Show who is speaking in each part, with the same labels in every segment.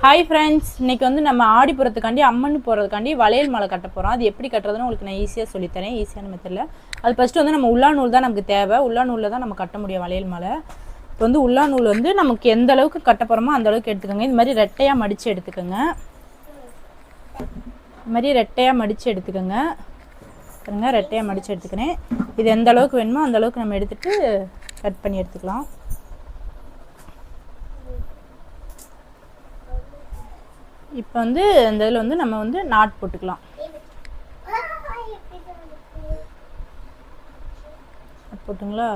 Speaker 1: Hi friends, இன்றைக்கி வந்து நம்ம ஆடி போகிறதுக்காண்டி அம்மன் போகிறதுக்காண்டி வளையல் மாலை கட்ட போகிறோம். அது எப்படி கட்டுறதுன்னு உங்களுக்கு நான் ஈஸியாக சொல்லித்தரேன், ஈஸியான மெத்தடில். அது ஃபஸ்ட்டு வந்து நம்ம உள்ளா நூல் தான் நமக்கு தேவை. உள்ளா நூலில் தான் நம்ம கட்ட முடியும் வளையல் மாலை. இப்போ வந்து உள்ளா நூல் வந்து நமக்கு எந்த அளவுக்கு கட்ட போகிறோமோ அந்த அளவுக்கு எடுத்துக்கோங்க. இது மாதிரி ரெட்டையாக மடித்து எடுத்துக்கோங்க. இது மாதிரி ரெட்டையாக மடித்து எடுத்துக்கோங்க. பாருங்க, ரெட்டையாக மடித்து எடுத்துக்கிறேன். இது எந்த அளவுக்கு வேணுமோ அந்த அளவுக்கு நம்ம எடுத்துகிட்டு கட் பண்ணி எடுத்துக்கலாம். இப்போ வந்து இந்த இதில் வந்து நம்ம வந்து நாட் போட்டுக்கலாம். போட்டுங்களா?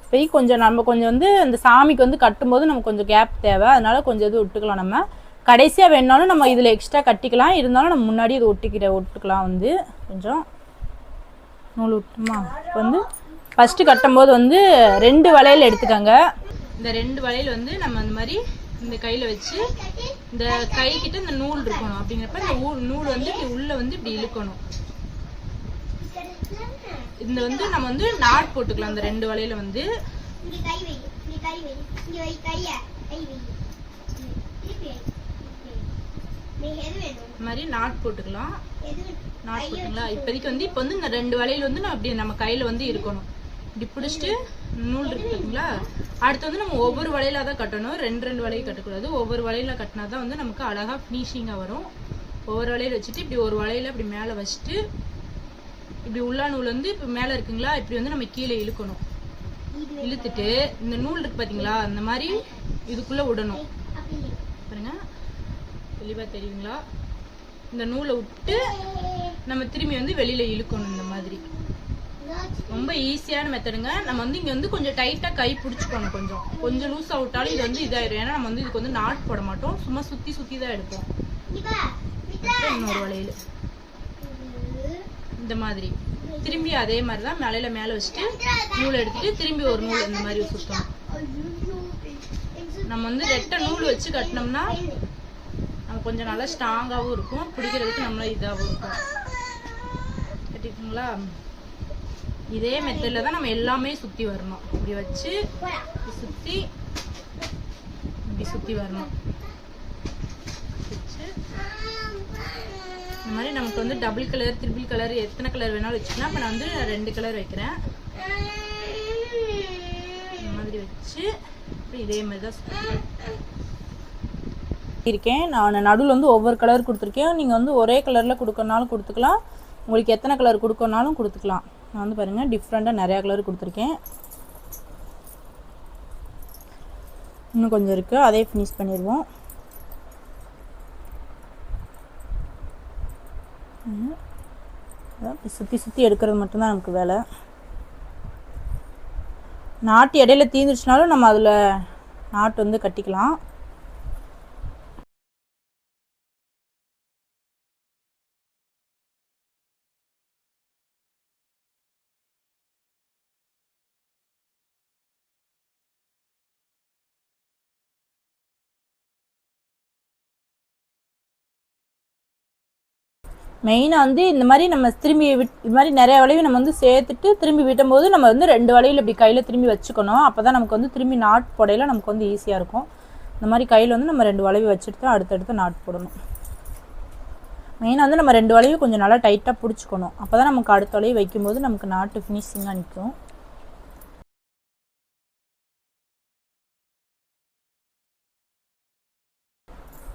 Speaker 1: இப்போ கொஞ்சம் நம்ம கொஞ்சம் வந்து இந்த சாமிக்கு வந்து கட்டும்போது நமக்கு கொஞ்சம் கேப் தேவை, அதனால கொஞ்சம் இது விட்டுக்கலாம். நம்ம கடைசியாக வேணாலும் நம்ம இதில் எக்ஸ்ட்ரா கட்டிக்கலாம், இருந்தாலும் நம்ம முன்னாடி இது ஒட்டுக்கலாம். வந்து கொஞ்சம் நூல் விட்டுமா. இப்போ வந்து ஃபஸ்ட்டு கட்டும்போது வந்து 2 வளையல் எடுத்துக்கோங்க. இந்த 2 வளையல் வந்து நம்ம அந்த மாதிரி இந்த கையில் வச்சு இந்த கைக்கிட்ட இந்த நூல் இருக்கணும். அப்படிங்கிறப்ப இந்த நூல் வந்து இப்படி உள்ள வந்து இப்படி இழுக்கணும். இந்த வந்து நம்ம வந்து நாட் போட்டுக்கலாம். இந்த 2 வளையல வந்து இந்த மாதிரி நாட் போட்டுக்கலாம். நாட் போட்டுங்களா? இப்போதைக்கு வந்து இப்போ வந்து இந்த 2 வளையல் வந்து நம்ம அப்படி நம்ம கையில் வந்து இருக்கணும். இப்படி பிடிச்சிட்டு நூல் இருக்கு பார்த்தீங்களா? அடுத்து வந்து நம்ம ஒவ்வொரு வளையலாக தான் கட்டணும். 2 வளையல் கட்டக்கூடாது. ஒவ்வொரு வளையல கட்டினா தான் வந்து நமக்கு அழகாக ஃபினிஷிங்காக வரும். ஒவ்வொரு வளையல் வச்சுட்டு இப்படி ஒரு வளையல இப்படி மேலே வச்சுட்டு இப்படி உள்ளா நூல் வந்து இப்போ மேலே இருக்குங்களா, இப்படி வந்து நம்ம கீழே இழுக்கணும். இழுத்துட்டு இந்த நூல் இருக்கு பார்த்தீங்களா, அந்த மாதிரி இதுக்குள்ளே விடணும். பாருங்க, தெளிவாக தெரியுங்களா? இந்த நூலை விட்டு நம்ம திரும்பி வந்து வெளியில் இழுக்கணும். இந்த மாதிரி ரொம்ப ஈஸியான மெத்தடுங்க. நம்ம வந்து இங்கே வந்து கொஞ்சம் டைட்டாக கை பிடிச்சிக்கணும். கொஞ்சம் லூஸ் விட்டாலும் இது வந்து இதாயிடும். ஏன்னா நம்ம வந்து இதுக்கு வந்து நாட் போட மாட்டோம், சும்மா சுற்றி தான் எடுப்போம். இன்னொரு வளையல் இந்த மாதிரி திரும்பி அதே மாதிரி தான் மேலே வச்சுட்டு நூலை எடுத்துட்டு திரும்பி ஒரு நூல் இந்த மாதிரி சுற்றணும். நம்ம வந்து ரெட்டை நூல் வச்சு கட்டினோம்னா நம்ம கொஞ்சம் நல்லா ஸ்ட்ராங்காகவும் இருக்கும், பிடிக்கிறதுக்கு நம்மள இதாகவும் இருக்கும். கட்டிட்டுங்களா? இதே மெத்தடில் தான் நம்ம எல்லாமே சுற்றி வரணும். இப்படி வச்சு சுற்றி இப்படி சுற்றி வரணும். இந்த மாதிரி நமக்கு வந்து டபுள் கலர், ட்ரிபிள் கலர், எத்தனை கலர் வேணாலும் வச்சுக்கலாம். இப்போ நான் வந்து 2 கலர் வைக்கிறேன். இந்த மாதிரி வச்சு இதே மாதிரி தான் இருக்கேன். நான் நடுவில் வந்து ஒவ்வொரு கலர் கொடுத்துருக்கேன். நீங்கள் வந்து ஒரே கலரில் கொடுக்கறனாலும் கொடுத்துக்கலாம், உங்களுக்கு எத்தனை கலர் கொடுக்கறனாலும் கொடுத்துக்கலாம். நான் வந்து பாருங்கள் டிஃப்ரெண்ட்டாக நிறையா கலர் கொடுத்துருக்கேன். இன்னும் கொஞ்சம் இருக்குது, அதே ஃபினிஷ் பண்ணிடுவோம். சுற்றி எடுக்கிறது மட்டும்தான் நமக்கு வேலை. நாட்டு இடையில தீந்துருச்சுனாலும் நம்ம அதில் நாட்டு வந்து கட்டிக்கலாம். மெயினாக வந்து இந்த மாதிரி நம்ம திரும்பி இது மாதிரி நிறைய வளைவு நம்ம வந்து சேர்த்துட்டு திரும்பி விட்டும்போது நம்ம வந்து 2 வளையல் இப்படி கையில் திரும்பி வச்சுக்கணும். அப்போ தான் நமக்கு வந்து திரும்பி நாட் போடையில் நமக்கு வந்து ஈஸியாக இருக்கும். இந்த மாதிரி கையில் வந்து நம்ம 2 வளைவு வச்சுட்டு தான் அடுத்தடுத்து நாட் போடணும். மெயினாக வந்து நம்ம 2 வளைவு கொஞ்சம் நல்லா டைட்டாக பிடிச்சிக்கணும். அப்போ தான் நமக்கு அடுத்த வளைவு வைக்கும்போது நமக்கு நாட்டு ஃபினிஷிங்காக நிற்கும்.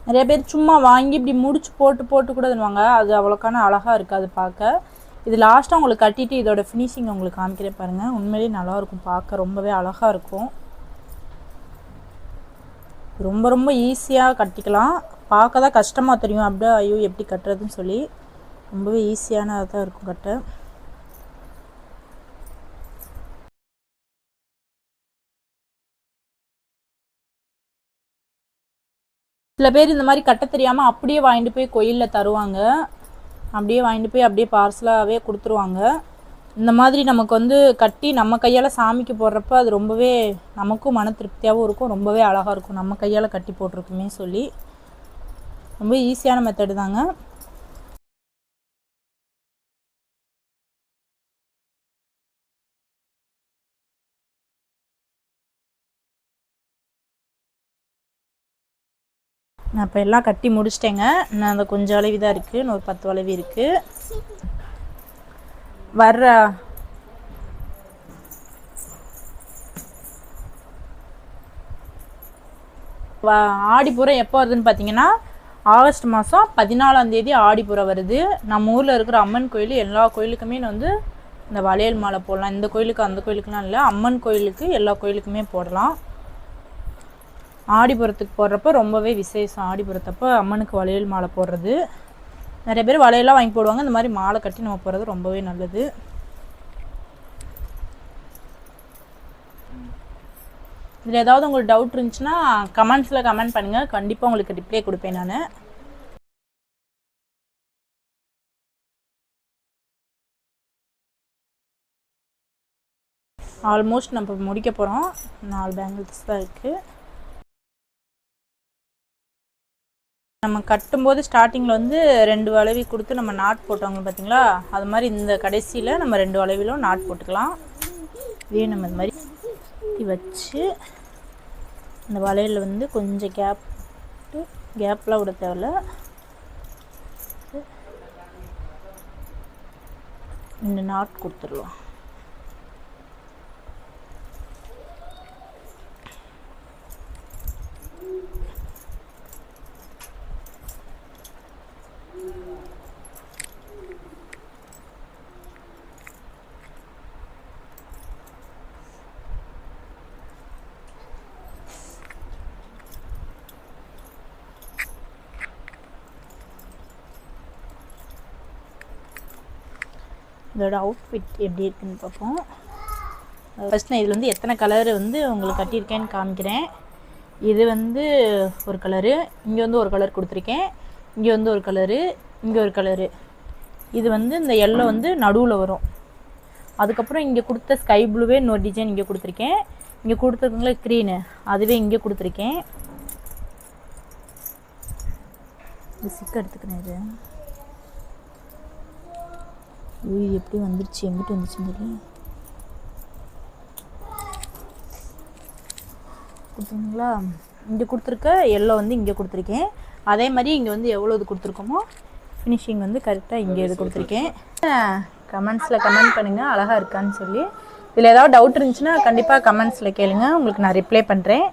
Speaker 1: நிறைய பேர் சும்மா வாங்கி இப்படி முடிச்சு போட்டு கூடவாங்க, அது அவ்வளோக்கான அழகாக இருக்காது பார்க்க. இது லாஸ்ட்டாக உங்களுக்கு கட்டிட்டு இதோட ஃபினிஷிங் உங்களுக்கு காமிக்கிறேன் பாருங்கள். உண்மையிலேயே நல்லாயிருக்கும், பார்க்க ரொம்பவே அழகாக இருக்கும். ரொம்ப ஈஸியாக கட்டிக்கலாம். பார்க்க தான் கஷ்டமாக தெரியும், அப்படியே ஐயோ எப்படி கட்டுறதுன்னு சொல்லி. ரொம்பவே ஈஸியானதாக தான் இருக்கும் கட்ட. சில பேர் இந்த மாதிரி கட்ட தெரியாமல் அப்படியே வாங்கிட்டு போய் கோயிலில் தருவாங்க. அப்படியே பார்சலாகவே கொடுத்துருவாங்க. இந்த மாதிரி நமக்கு வந்து கட்டி நம்ம கையால் சாமிக்கு போடுறப்ப அது ரொம்பவே நமக்கும் மன திருப்தியாகவும் இருக்கும், ரொம்பவே அழகாக இருக்கும். நம்ம கையால் கட்டி போட்டிருக்குமே சொல்லி ரொம்ப ஈஸியான மெத்தடு தாங்க. நான் இப்போ எல்லாம் கட்டி முடிச்சிட்டேங்க. நான் அந்த கொஞ்சம் வளைவி தான் இருக்குது, இன்னும் ஒரு 10 வளைவி இருக்குது. வர்ற ஆடிப்புறம் எப்போ வருதுன்னு பார்த்தீங்கன்னா ஆகஸ்ட் மாதம் 14ஆம் தேதி ஆடிப்புறம் வருது. நம்ம ஊரில் இருக்கிற அம்மன் கோயில் எல்லா கோயிலுக்குமே வந்து இந்த வளையல் மாலை போடலாம். இந்த கோயிலுக்கு அந்த கோயிலுக்குலாம் இல்லை, அம்மன் கோயிலுக்கு எல்லா கோயிலுக்குமே போடலாம். ஆடிப்புறத்துக்கு போடுறப்ப ரொம்பவே விசேஷம். ஆடிப்புறத்தப்போ அம்மனுக்கு வளையல் மாலை போடுறது, நிறைய பேர் வளையலாம் வாங்கி போடுவாங்க. இந்த மாதிரி மாலை கட்டி நம்ம போடுறது ரொம்பவே நல்லது. இதில் ஏதாவது உங்களுக்கு டவுட் இருந்துச்சுன்னா கமெண்ட்ஸில் கமெண்ட் பண்ணுங்கள், கண்டிப்பாக உங்களுக்கு ரிப்ளை கொடுப்பேன் நான். ஆல்மோஸ்ட் நம்ம முடிக்க போகிறோம். 4 பேங்கிள்ஸ் தான் இருக்குது. நம்ம கட்டும்போது ஸ்டார்டிங்கில் வந்து 2 வளைவி கொடுத்து நம்ம நாட் போட்டவங்க பார்த்தீங்களா, அது மாதிரி இந்த கடைசியில் நம்ம 2 வளைவிலும் நாட் போட்டுக்கலாம். இதே நம்ம இந்த மாதிரி வச்சு இந்த வளையலில் வந்து கொஞ்சம் கேப்லாம் விட தேவையில்ல. இந்த நாட் கொடுத்துடலாம். இதோட அவுட்ஃபிட் எப்படி இருக்குன்னு பார்ப்போம். ஃபஸ்ட் நான் இதில் வந்து எத்தனை கலர் வந்து உங்களுக்கு கட்டியிருக்கேன்னு காமிக்கிறேன். இது வந்து ஒரு கலரு, இங்கே வந்து ஒரு கலர் கொடுத்துருக்கேன், இங்கே வந்து ஒரு கலரு, இங்கே ஒரு கலரு. இது வந்து இந்த எல்லோ வந்து நடுவில் வரும். அதுக்கப்புறம் இங்கே கொடுத்த ஸ்கை ப்ளூவே இன்னொரு டிசைன் இங்கே கொடுத்துருக்கேன். இங்கே கொடுத்துருக்கீங்களா க்ரீனு, அதுவே இங்கே கொடுத்துருக்கேன். இது சிக்க எடுத்துக்கிறேன். இது எப்படி வந்துருச்சு, எங்கிட்ட வந்துச்சுன்னு தெரியல. கொடுத்துருங்களா, இங்கே கொடுத்துருக்க எல்லோ வந்து இங்கே கொடுத்துருக்கேன். அதே மாதிரி இங்கே வந்து எவ்வளோ இது கொடுத்துருக்கோமோ ஃபினிஷிங் வந்து கரெக்டாக இங்கே இது கொடுத்துருக்கேன். கமெண்ட்ஸில் கமெண்ட் பண்ணுங்கள் அழகாக இருக்கான்னு சொல்லி. இதில் ஏதாவது டவுட் இருந்துச்சுன்னா கண்டிப்பாக கமெண்ட்ஸில் கேளுங்க, உங்களுக்கு நான் ரிப்ளை பண்ணுறேன்.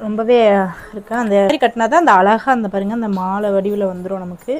Speaker 1: ரொம்பவே இருக்கா அந்த மாதிரி கட்டினா தான் அந்த அழகாக அந்த பாருங்கள் அந்த மாலை வடிவில் வந்துடும் நமக்கு.